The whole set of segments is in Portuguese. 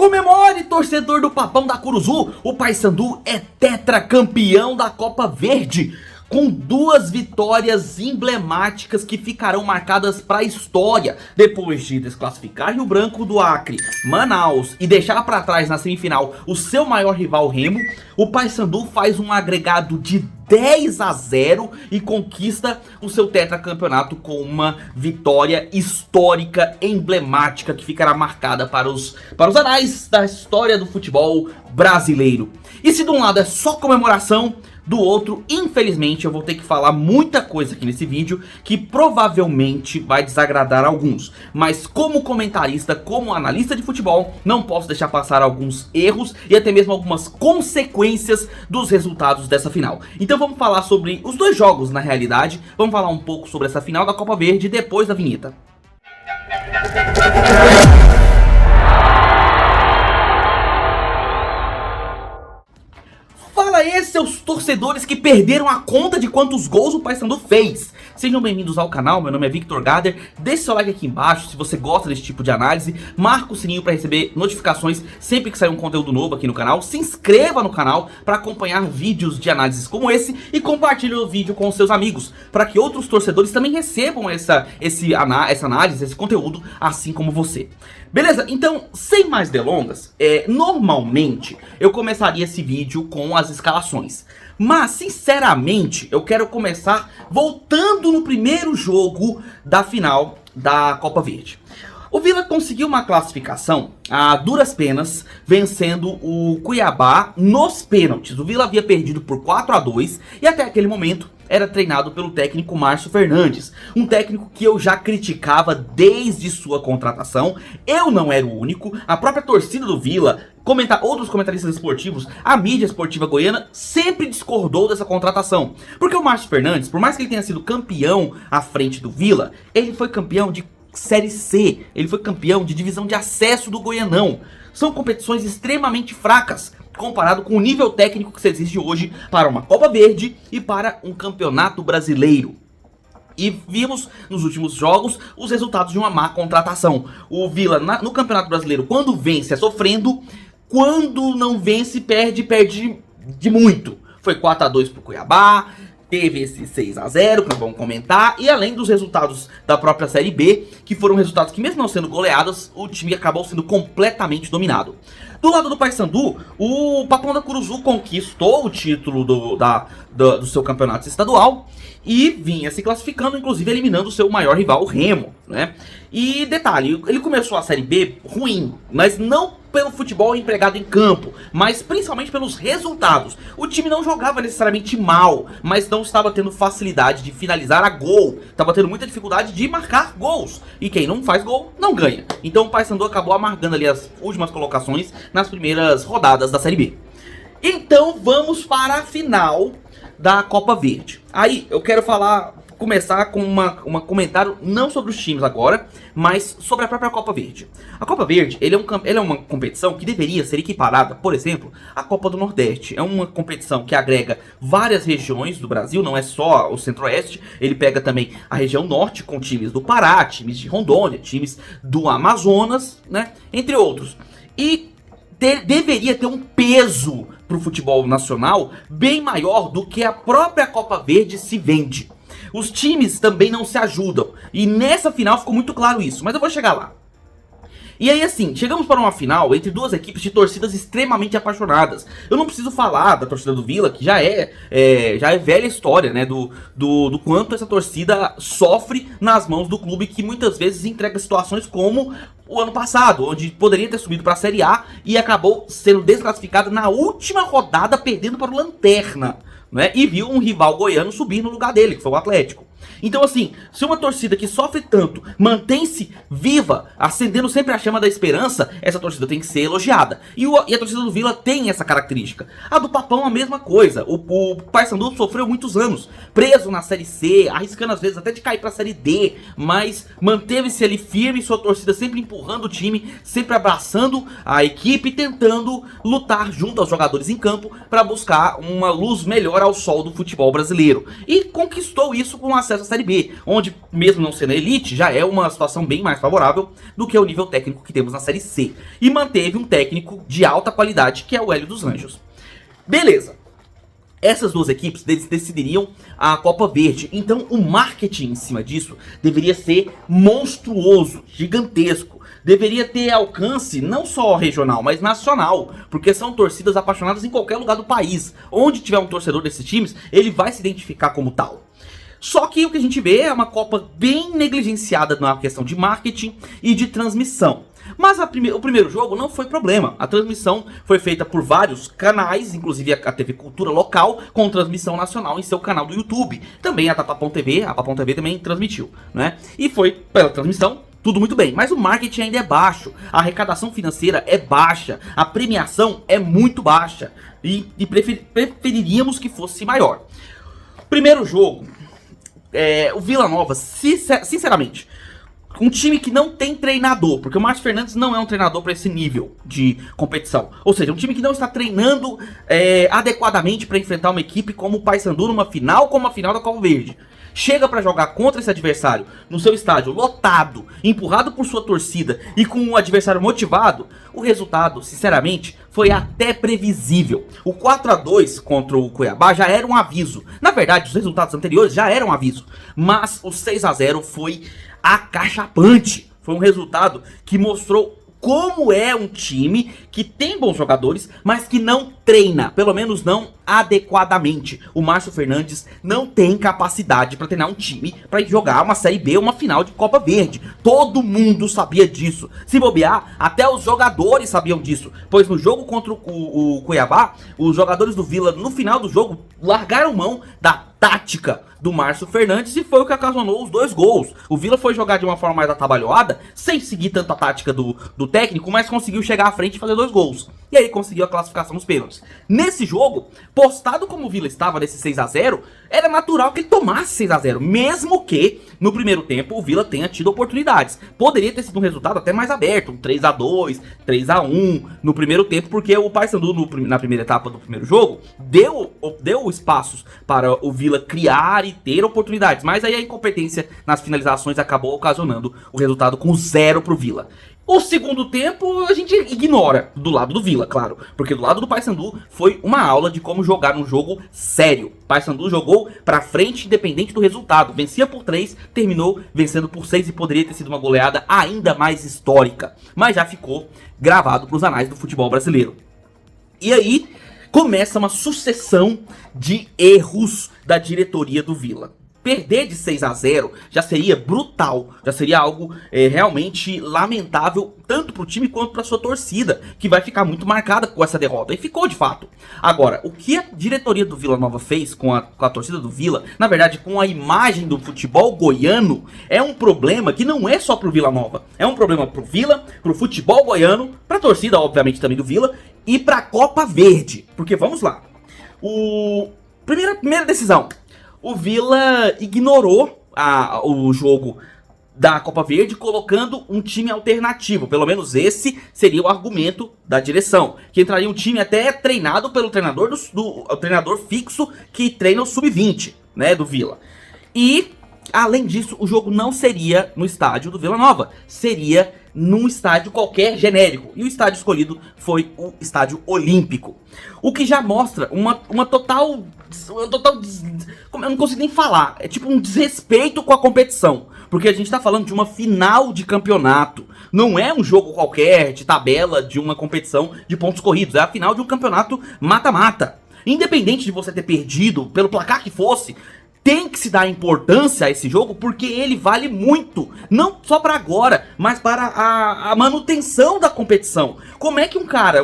Comemore, torcedor do Papão da Curuzu, o Paysandu é tetracampeão da Copa Verde, com 2 vitórias emblemáticas que ficarão marcadas para a história. Depois de desclassificar Rio Branco do Acre, Manaus e deixar para trás na semifinal o seu maior rival Remo, o Paysandu faz um agregado de 10-0 e conquista o seu tetracampeonato com uma vitória histórica, emblemática, que ficará marcada para os anais da história do futebol brasileiro. E se de um lado é só comemoração, do outro, infelizmente, eu vou ter que falar muita coisa aqui nesse vídeo que provavelmente vai desagradar alguns. Mas como comentarista, como analista de futebol, não posso deixar passar alguns erros e até mesmo algumas consequências dos resultados dessa final. Então vamos falar sobre os 2 jogos na realidade, vamos falar um pouco sobre essa final da Copa Verde depois da vinheta. Fala aí, seus torcedores que perderam a conta de quantos gols o Paysandu fez. Sejam bem-vindos ao canal, meu nome é Victor Gader. Deixe seu like aqui embaixo se você gosta desse tipo de análise. Marca o sininho para receber notificações sempre que sair um conteúdo novo aqui no canal. Se inscreva no canal para acompanhar vídeos de análises como esse. E compartilhe o vídeo com seus amigos, para que outros torcedores também recebam essa análise, esse conteúdo, assim como você. Beleza? Então, sem mais delongas, normalmente eu começaria esse vídeo com as escalações. Mas, sinceramente, eu quero começar voltando no primeiro jogo da final da Copa Verde. O Vila conseguiu uma classificação a duras penas, vencendo o Cuiabá nos pênaltis. O Vila havia perdido por 4-2 e até aquele momento era treinado pelo técnico Márcio Fernandes, um técnico que eu já criticava desde sua contratação. Eu não era o único, a própria torcida do Vila, outros comentaristas esportivos, a mídia esportiva goiana sempre discordou dessa contratação. Porque o Márcio Fernandes, por mais que ele tenha sido campeão à frente do Vila, ele foi campeão de Série C, ele foi campeão de divisão de acesso do Goianão. São competições extremamente fracas comparado com o nível técnico que se exige hoje para uma Copa Verde e para um campeonato brasileiro. E vimos nos últimos jogos os resultados de uma má contratação. O Vila no Campeonato Brasileiro, quando vence é sofrendo, quando não vence perde de muito. Foi 4-2 pro Cuiabá, teve esse 6-0 que vamos comentar, e além dos resultados da própria Série B, que foram resultados que mesmo não sendo goleadas, o time acabou sendo completamente dominado. Do lado do Paysandu, o Papão da Curuzu conquistou o título do seu campeonato estadual e vinha se classificando, inclusive eliminando o seu maior rival, o Remo, né? E detalhe, ele começou a Série B ruim, mas não pelo futebol empregado em campo, mas principalmente pelos resultados. O time não jogava necessariamente mal, mas não estava tendo facilidade de finalizar a gol, estava tendo muita dificuldade de marcar gols, e quem não faz gol, não ganha. Então o Paysandu acabou amargando ali as últimas colocações nas primeiras rodadas da Série B. Então vamos para a final da Copa Verde. Aí eu quero começar com um comentário não sobre os times agora, mas sobre a própria Copa Verde. A Copa Verde, ele é uma competição que deveria ser equiparada, por exemplo, à Copa do Nordeste. É uma competição que agrega várias regiões do Brasil, não é só o Centro-Oeste, ele pega também a região Norte com times do Pará, times de Rondônia, times do Amazonas, né, entre outros. E deveria ter um peso para o futebol nacional bem maior do que a própria Copa Verde se vende. Os times também não se ajudam, e nessa final ficou muito claro isso, mas eu vou chegar lá. E aí assim, chegamos para uma final entre 2 equipes de torcidas extremamente apaixonadas. Eu não preciso falar da torcida do Vila, que já é velha história, né, do quanto essa torcida sofre nas mãos do clube, que muitas vezes entrega situações como o ano passado, onde poderia ter subido para a Série A e acabou sendo desclassificada na última rodada, perdendo para o Lanterna, né? E viu um rival goiano subir no lugar dele, que foi o Atlético. Então assim, se uma torcida que sofre tanto mantém-se viva, acendendo sempre a chama da esperança, essa torcida tem que ser elogiada. E a torcida do Vila tem essa característica. A do Papão a mesma coisa. O Paysandu sofreu muitos anos, preso na Série C, arriscando às vezes até de cair pra Série D, mas manteve-se ali firme, sua torcida sempre empurrando o time, sempre abraçando a equipe, tentando lutar junto aos jogadores em campo para buscar uma luz melhor ao sol do futebol brasileiro. E conquistou isso com acesso à Série B, onde, mesmo não sendo elite, já é uma situação bem mais favorável do que o nível técnico que temos na Série C. E manteve um técnico de alta qualidade, que é o Hélio dos Anjos. Beleza. Essas duas equipes decidiriam a Copa Verde, então o marketing em cima disso deveria ser monstruoso, gigantesco. Deveria ter alcance não só regional, mas nacional, porque são torcidas apaixonadas em qualquer lugar do país. Onde tiver um torcedor desses times, ele vai se identificar como tal. Só que o que a gente vê é uma Copa bem negligenciada na questão de marketing e de transmissão. Mas o primeiro jogo não foi problema. A transmissão foi feita por vários canais, inclusive a TV Cultura local, com transmissão nacional em seu canal do YouTube. Também a Papão TV também transmitiu, né? E foi pela transmissão, tudo muito bem. Mas o marketing ainda é baixo, a arrecadação financeira é baixa, a premiação é muito baixa. E preferiríamos que fosse maior. Primeiro jogo, o Vila Nova, sinceramente, um time que não tem treinador, porque o Márcio Fernandes não é um treinador para esse nível de competição. Ou seja, um time que não está treinando adequadamente para enfrentar uma equipe como o Paysandu numa final, como a final da Copa Verde. Chega para jogar contra esse adversário no seu estádio lotado, empurrado por sua torcida e com um adversário motivado, o resultado, sinceramente, foi até previsível. O 4-2 contra o Cuiabá já era um aviso. Na verdade, os resultados anteriores já eram um aviso. Mas o 6-0 foi acachapante. Foi um resultado que mostrou como é um time que tem bons jogadores, mas que não treina, pelo menos não adequadamente. O Márcio Fernandes não tem capacidade para treinar um time para jogar uma Série B, uma final de Copa Verde. Todo mundo sabia disso. Se bobear, até os jogadores sabiam disso, pois no jogo contra o Cuiabá, os jogadores do Vila, no final do jogo, largaram mão da tática do Márcio Fernandes e foi o que ocasionou os 2 gols. O Vila foi jogar de uma forma mais atabalhoada, sem seguir tanto a tática do técnico, mas conseguiu chegar à frente e fazer 2 gols. E aí conseguiu a classificação nos pênaltis. Nesse jogo, postado como o Vila estava nesse 6-0, era natural que ele tomasse 6-0, mesmo que no primeiro tempo o Vila tenha tido oportunidades. Poderia ter sido um resultado até mais aberto, um 3-2, 3-1 no primeiro tempo, porque o Paysandu na primeira etapa do primeiro jogo deu espaços para o Vila criar e ter oportunidades, mas aí a incompetência nas finalizações acabou ocasionando o resultado com 0 pro Vila. O segundo tempo a gente ignora do lado do Vila, claro, porque do lado do Paysandu foi uma aula de como jogar um jogo sério. O Paysandu jogou pra frente independente do resultado, vencia por 3, terminou vencendo por 6 e poderia ter sido uma goleada ainda mais histórica, mas já ficou gravado pros anais do futebol brasileiro. E aí começa uma sucessão de erros da diretoria do Vila. Perder de 6-0 já seria brutal, já seria algo realmente lamentável, tanto para o time quanto para sua torcida, que vai ficar muito marcada com essa derrota, e ficou de fato. Agora, o que a diretoria do Vila Nova fez com a torcida do Vila, na verdade com a imagem do futebol goiano, é um problema que não é só pro Vila Nova, é um problema pro Vila, pro futebol goiano, pra torcida obviamente também do Vila, e pra Copa Verde, porque vamos lá, primeira decisão. O Vila ignorou o jogo da Copa Verde colocando um time alternativo. Pelo menos esse seria o argumento da direção. Que entraria um time até treinado pelo treinador o treinador fixo que treina o Sub-20, né, do Vila. E, além disso, o jogo não seria no estádio do Vila Nova. Seria num estádio qualquer genérico. E o estádio escolhido foi o Estádio Olímpico. O que já mostra uma total... Eu não consigo nem falar. É tipo um desrespeito com a competição. Porque a gente tá falando de uma final de campeonato. Não é um jogo qualquer de tabela de uma competição de pontos corridos. É a final de um campeonato mata-mata. Independente de você ter perdido, pelo placar que fosse, tem que se dar importância a esse jogo porque ele vale muito, não só para agora, mas para a manutenção da competição. Como é que um cara,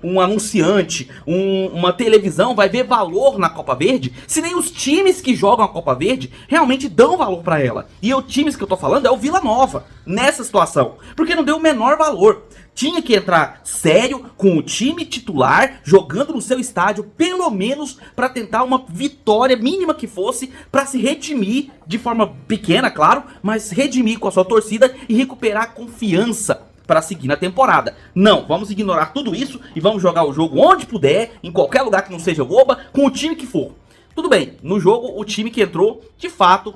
um anunciante, uma televisão vai ver valor na Copa Verde se nem os times que jogam a Copa Verde realmente dão valor para ela? E os times que eu tô falando é o Vila Nova, nessa situação, porque não deu o menor valor. Tinha que entrar sério com o time titular, jogando no seu estádio, pelo menos para tentar uma vitória mínima que fosse, para se redimir de forma pequena, claro, mas redimir com a sua torcida e recuperar a confiança para seguir na temporada. Não, vamos ignorar tudo isso e vamos jogar o jogo onde puder, em qualquer lugar que não seja o Oba, com o time que for. Tudo bem, no jogo o time que entrou, de fato,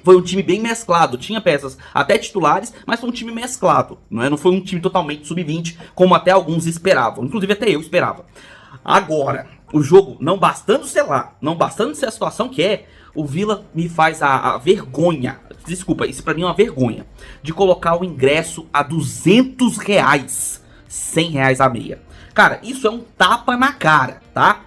Foi um time bem mesclado, tinha peças até titulares, mas foi um time mesclado, não foi um time totalmente sub-20, como até alguns esperavam, inclusive até eu esperava. Agora, o jogo, não bastando ser lá, não bastando ser a situação que é, o Villa me faz a vergonha, desculpa, isso pra mim é uma vergonha, de colocar o ingresso a R$200, R$100 a meia. Cara, isso é um tapa na cara, tá?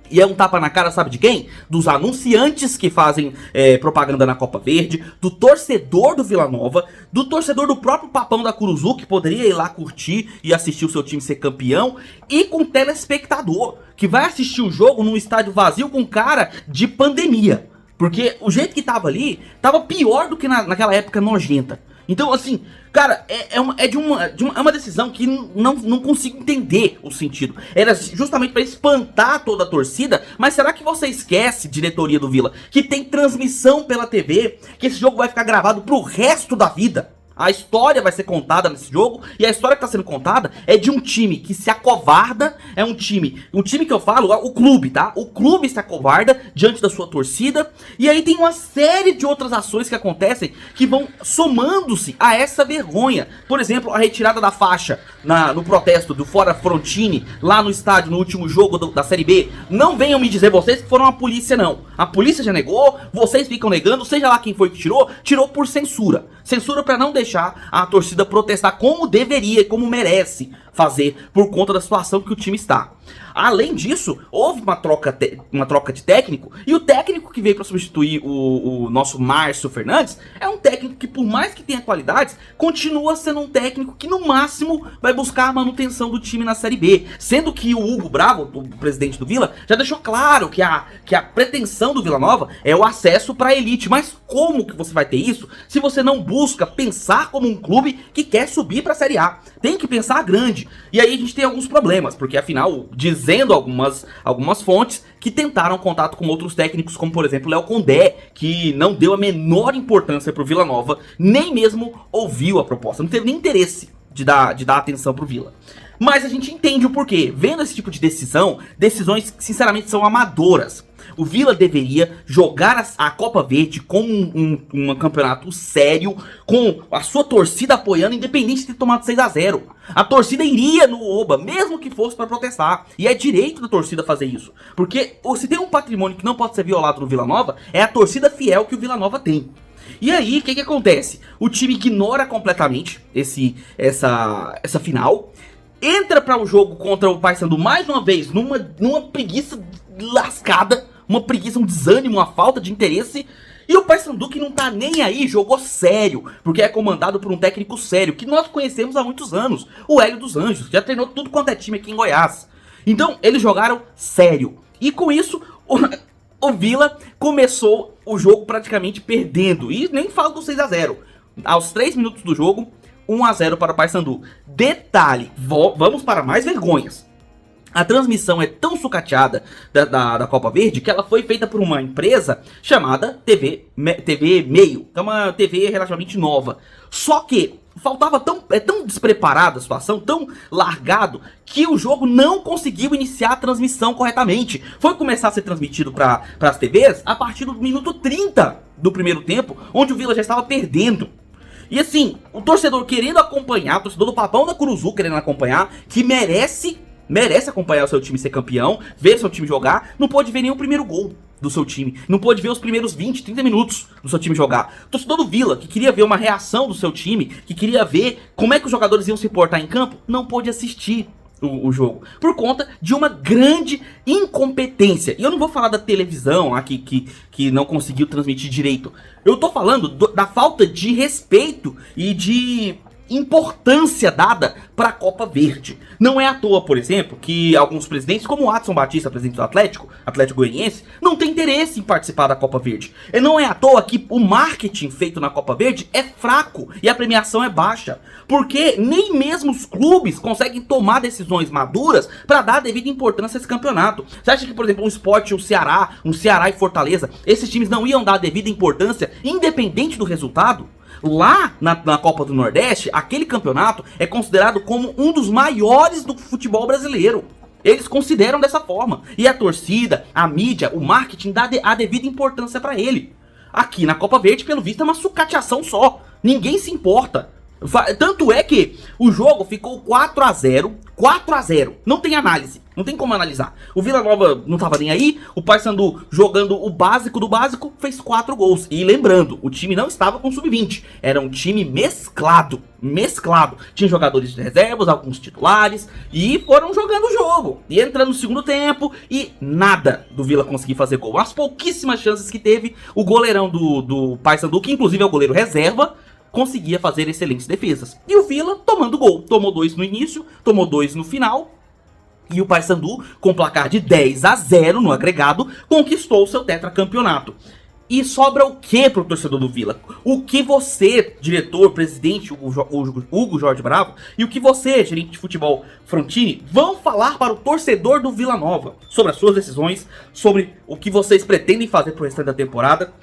E é um tapa na cara, sabe de quem? Dos anunciantes que fazem propaganda na Copa Verde, do torcedor do Vila Nova, do torcedor do próprio Papão da Curuzu, que poderia ir lá curtir e assistir o seu time ser campeão, e com o telespectador, que vai assistir o jogo num estádio vazio com cara de pandemia. Porque o jeito que tava ali, tava pior do que naquela época nojenta. Então, assim, cara, é uma decisão que não consigo entender o sentido. Era justamente para espantar toda a torcida, mas será que você esquece, diretoria do Villa, que tem transmissão pela TV, que esse jogo vai ficar gravado pro resto da vida? A história vai ser contada nesse jogo, e a história que está sendo contada é de um time que se acovarda, é um time que eu falo, o clube, tá? O clube se acovarda diante da sua torcida, e aí tem uma série de outras ações que acontecem que vão somando-se a essa vergonha. Por exemplo, a retirada da faixa no protesto do Fora Frontini, lá no estádio, no último jogo da Série B. Não venham me dizer vocês que foram a polícia, não. A polícia já negou, vocês ficam negando, seja lá quem foi que tirou por censura. Censura para não deixar a torcida protestar como deveria e como merece fazer por conta da situação que o time está. Além disso, houve uma troca de técnico, e o técnico que veio para substituir o nosso Márcio Fernandes é um técnico que, por mais que tenha qualidades, continua sendo um técnico que no máximo vai buscar a manutenção do time na Série B, sendo que o Hugo Bravo, o presidente do Villa, já deixou claro que a pretensão do Vila Nova é o acesso para a elite. Mas como que você vai ter isso se você não busca pensar como um clube que quer subir para a Série A? Tem que pensar grande. E aí a gente tem alguns problemas, porque afinal, dizendo algumas fontes que tentaram contato com outros técnicos, como por exemplo Léo Condé, que não deu a menor importância pro Vila Nova, nem mesmo ouviu a proposta, não teve nem interesse de dar atenção pro Vila. Mas a gente entende o porquê. Vendo esse tipo de decisões que sinceramente são amadoras. O Villa deveria jogar a Copa Verde como um campeonato sério, com a sua torcida apoiando, independente de ter tomado 6-0. A torcida iria no Oba, mesmo que fosse para protestar. E é direito da torcida fazer isso. Porque se tem um patrimônio que não pode ser violado no Vila Nova, é a torcida fiel que o Vila Nova tem. E aí, o que acontece? O time ignora completamente essa final, entra para o jogo contra o Paysandu mais uma vez numa preguiça lascada, uma preguiça, um desânimo, uma falta de interesse. E o Paysandu, que não tá nem aí, jogou sério, porque é comandado por um técnico sério, que nós conhecemos há muitos anos, o Hélio dos Anjos, já treinou tudo quanto é time aqui em Goiás. Então, eles jogaram sério. E com isso, o Villa começou o jogo praticamente perdendo. E nem falo do 6-0. Aos 3 minutos do jogo, 1-0 para o Paysandu. Detalhe, vamos para mais vergonhas. A transmissão é tão sucateada da Copa Verde que ela foi feita por uma empresa chamada TV Meio. É uma TV relativamente nova. Só que faltava tão despreparada a situação, tão largado, que o jogo não conseguiu iniciar a transmissão corretamente. Foi começar a ser transmitido para as TVs a partir do minuto 30 do primeiro tempo, onde o Villa já estava perdendo. E assim, o torcedor querendo acompanhar, o torcedor do Papão da Curuzu querendo acompanhar, que merece acompanhar o seu time ser campeão, ver o seu time jogar, não pode ver nenhum primeiro gol do seu time, não pode ver os primeiros 20, 30 minutos do seu time jogar. O torcedor do Villa, que queria ver uma reação do seu time, que queria ver como é que os jogadores iam se portar em campo, não pôde assistir o jogo, por conta de uma grande incompetência. E eu não vou falar da televisão aqui que não conseguiu transmitir direito, eu tô falando da falta de respeito e de importância dada para a Copa Verde. Não é à toa, por exemplo, que alguns presidentes, como o Adson Batista, presidente do Atlético Goianiense, não tem interesse em participar da Copa Verde. E não é à toa que o marketing feito na Copa Verde é fraco e a premiação é baixa, porque nem mesmo os clubes conseguem tomar decisões maduras para dar a devida importância a esse campeonato. Você acha que, por exemplo, um Sport, um Ceará e Fortaleza, esses times não iam dar a devida importância independente do resultado? Lá na Copa do Nordeste, aquele campeonato é considerado como um dos maiores do futebol brasileiro. Eles consideram dessa forma. E a torcida, a mídia, o marketing dá a devida importância para ele. Aqui na Copa Verde, pelo visto, é uma sucateação só. Ninguém se importa. Tanto é que o jogo ficou 4-0. 4-0. Não tem análise. Não tem como analisar. O Vila Nova não tava nem aí. O Paysandu, jogando o básico do básico, fez 4 gols. E lembrando, o time não estava com sub-20. Era um time mesclado. Mesclado. Tinha jogadores de reservas, alguns titulares. E foram jogando o jogo. E entrando no segundo tempo. E nada do Vila conseguir fazer gol. As pouquíssimas chances que teve, o goleirão do Paysandu, que inclusive é o goleiro reserva, conseguia fazer excelentes defesas. E o Vila tomando gol. Tomou 2 no início, tomou 2 no final. E o Paysandu, com placar de 10-0 no agregado, conquistou o seu tetracampeonato. E sobra o que pro torcedor do Vila? O que você, diretor, presidente Hugo Jorge Bravo, e o que você, gerente de futebol Frontini, vão falar para o torcedor do Vila Nova sobre as suas decisões, sobre o que vocês pretendem fazer pro restante da temporada?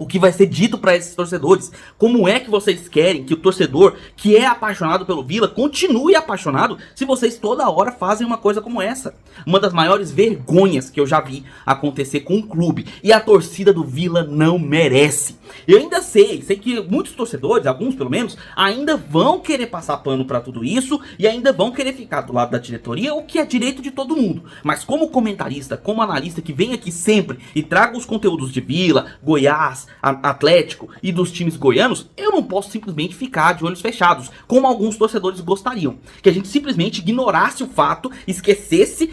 O que vai ser dito para esses torcedores? Como é que vocês querem que o torcedor que é apaixonado pelo Vila continue apaixonado se vocês toda hora fazem uma coisa como essa? Uma das maiores vergonhas que eu já vi acontecer com um clube. E a torcida do Vila não merece. Eu ainda sei que muitos torcedores, alguns pelo menos, ainda vão querer passar pano para tudo isso e ainda vão querer ficar do lado da diretoria, o que é direito de todo mundo. Mas como comentarista, como analista que vem aqui sempre e traga os conteúdos de Vila, Goiás, Atlético e dos times goianos, eu não posso simplesmente ficar de olhos fechados, como alguns torcedores gostariam. Que a gente simplesmente ignorasse o fato, esquecesse,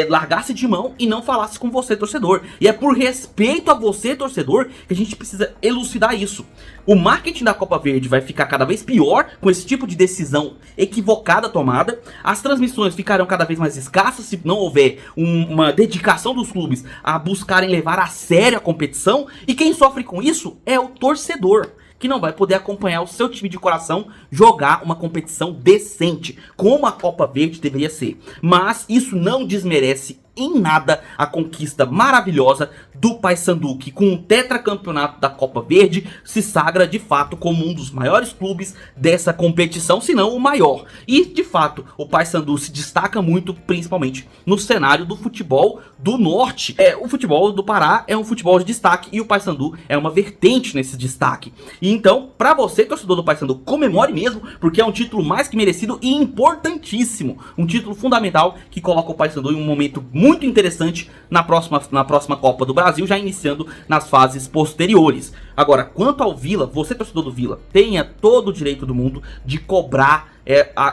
largasse de mão e não falasse com você, torcedor. E é por respeito a você, torcedor, que a gente precisa elucidar isso. O marketing da Copa Verde vai ficar cada vez pior com esse tipo de decisão equivocada tomada. As transmissões ficarão cada vez mais escassas se não houver uma dedicação dos clubes a buscarem levar a sério a competição. E quem sofre com isso é o torcedor, que não vai poder acompanhar o seu time de coração jogar uma competição decente, como a Copa Verde deveria ser. Mas isso não desmerece em nada a conquista maravilhosa do Paysandu, que com o tetracampeonato da Copa Verde se sagra de fato como um dos maiores clubes dessa competição, se não o maior. E de fato o Paysandu se destaca muito, principalmente no cenário do futebol do norte. O futebol do Pará é um futebol de destaque e o Paysandu é uma vertente nesse destaque. E então, para você, torcedor do Paysandu, comemore mesmo, porque é um título mais que merecido e importantíssimo. Um título fundamental que coloca o Paysandu em um momento muito interessante na próxima Copa do Brasil, já iniciando nas fases posteriores. Agora, quanto ao Vila, você, torcedor do Vila, tenha todo o direito do mundo de cobrar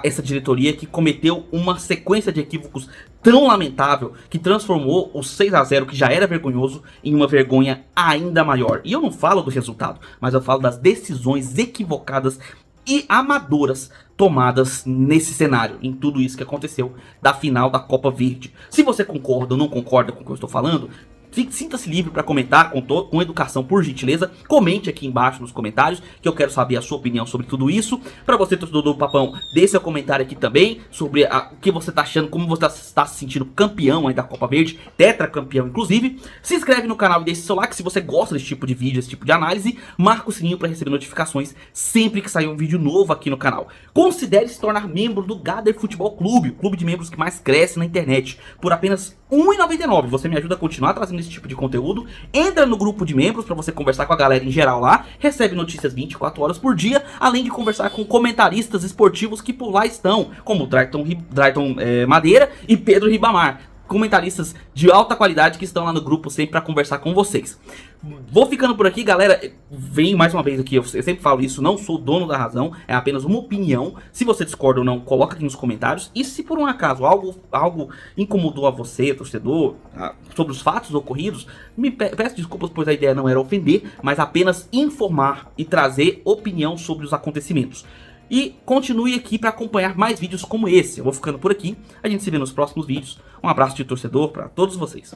essa diretoria que cometeu uma sequência de equívocos tão lamentável que transformou o 6-0, que já era vergonhoso, em uma vergonha ainda maior. E eu não falo do resultado, mas eu falo das decisões equivocadas e amadoras tomadas nesse cenário, em tudo isso que aconteceu da final da Copa Verde. Se você concorda ou não concorda com o que eu estou falando, sinta-se livre para comentar com educação, por gentileza. Comente aqui embaixo nos comentários, que eu quero saber a sua opinião sobre tudo isso. Para você, torcedor do Papão, deixe seu comentário aqui também sobre o que você está achando, como você está se sentindo campeão aí da Copa Verde, tetracampeão inclusive. Se inscreve no canal e deixe seu like se você gosta desse tipo de vídeo, desse tipo de análise. Marca o sininho para receber notificações sempre que sair um vídeo novo aqui no canal. Considere se tornar membro do Gader Futebol Clube, o clube de membros que mais cresce na internet, por apenas R$ 1,99. Você me ajuda a continuar trazendo esse tipo de conteúdo. Entra no grupo de membros para você conversar com a galera em geral lá. Recebe notícias 24 horas por dia, além de conversar com comentaristas esportivos que por lá estão, como Drayton Madeira e Pedro Ribamar. Comentaristas de alta qualidade que estão lá no grupo sempre para conversar com vocês. Vou ficando por aqui, galera. Venho mais uma vez aqui, eu sempre falo isso, não sou dono da razão, é apenas uma opinião. Se você discorda ou não, coloca aqui nos comentários. E se por um acaso algo incomodou a você, torcedor, sobre os fatos ocorridos, me peço desculpas, pois a ideia não era ofender, mas apenas informar e trazer opinião sobre os acontecimentos. E continue aqui para acompanhar mais vídeos como esse. Eu vou ficando por aqui, a gente se vê nos próximos vídeos. Um abraço de torcedor para todos vocês.